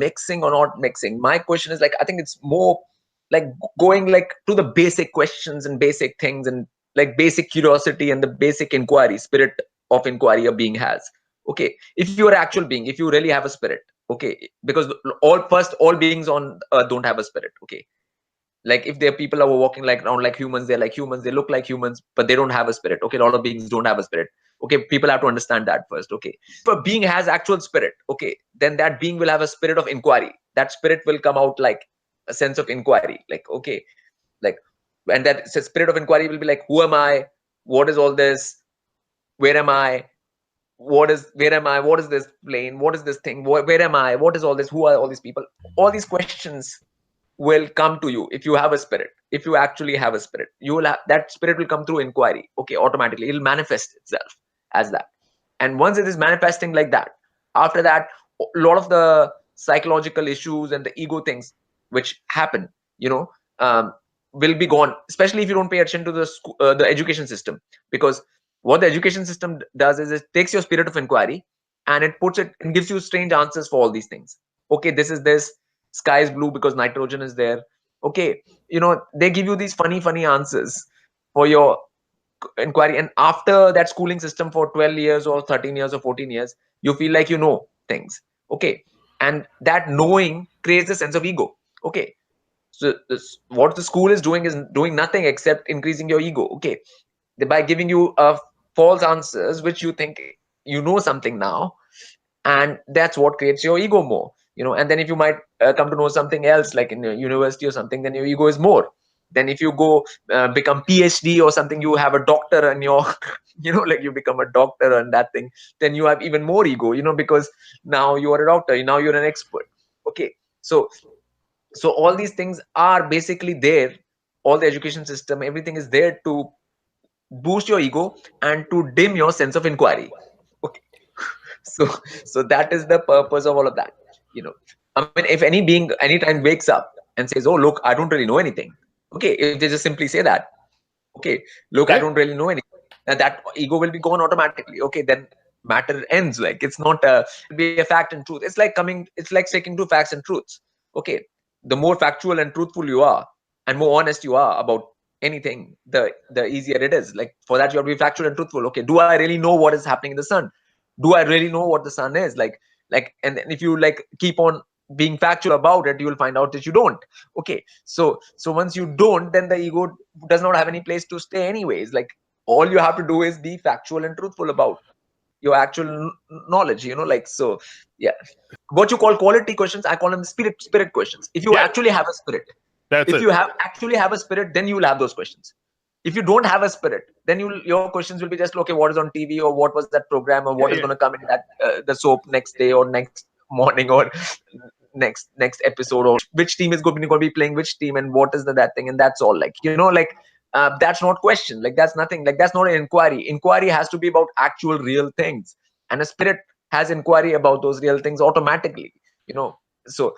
mixing or not mixing. My question is like, I think it's more like going like to the basic questions and basic things and like basic curiosity and the basic inquiry, spirit of inquiry a being has. Okay, if you're an actual being, if you really have a spirit, okay, because all beings on earth don't have a spirit. Okay, like if there are people who are walking like around like humans, they're like humans, they look like humans, but they don't have a spirit. Okay, a lot of beings don't have a spirit. Okay, people have to understand that first. Okay, if a being has actual spirit, okay, then that being will have a spirit of inquiry. That spirit will come out like a sense of inquiry, like, okay, like, and that spirit of inquiry will be like, who am I, what is all this, where am I, where am I, what is this plane, what is this thing, where am I, what is all this, who are all these people, all these questions will come to you if you have a spirit. If you actually have a spirit, you will have that spirit will come through inquiry. Okay, automatically it'll manifest itself as that. And once it is manifesting like that, after that, a lot of the psychological issues and the ego things which happen, you know, will be gone, especially if you don't pay attention to the education system. Because what the education system does is it takes your spirit of inquiry and it puts it and gives you strange answers for all these things. Okay, this is this, sky is blue because nitrogen is there. Okay, they give you these funny answers for your inquiry. And after that schooling system for 12 years or 13 years or 14 years, you feel like you know things. Okay, and that knowing creates a sense of ego. Okay, so what the school is doing nothing except increasing your ego. Okay, by giving you false answers which you think you know something now, and that's what creates your ego more. And then if you might come to know something else like in a university or something, then your ego is more. Then if you go become PhD or something, you have a doctor and your like you become a doctor and that thing, then you have even more ego, because now you are a doctor, now you're an expert. Okay, so all these things are basically there. All the education system, everything is there to boost your ego and to dim your sense of inquiry. Okay, so that is the purpose of all of that. I mean, if any being anytime wakes up and says, oh look, I don't really know anything. Okay, if they just simply say that, okay, look, I don't really know anything, and that ego will be gone automatically. Okay, then matter ends. Like, it's not be a fact and truth. It's like sticking to facts and truths. Okay, the more factual and truthful you are and more honest you are about anything, the easier it is. Like, for that you have to be factual and truthful. Okay, do I really know what is happening in the sun? Do I really know what the sun is like? And then if you like keep on being factual about it, you will find out that you don't. Okay, so once you don't, then the ego does not have any place to stay anyways. Like, all you have to do is be factual and truthful about your actual knowledge. Like, so yeah, what you call quality questions, I call them spirit questions. If you actually have a spirit, That's if it. you actually have a spirit, then you will have those questions. If you don't have a spirit, then your questions will be just, okay, what is on TV, or what was that program, or what is going to come in that the soap next day or next morning or next episode, or which team is going to be playing which team, and what is that thing, and that's all. Like, like that's not question. Like, that's nothing. Like, that's not an inquiry. Inquiry has to be about actual real things, and a spirit has inquiry about those real things automatically. So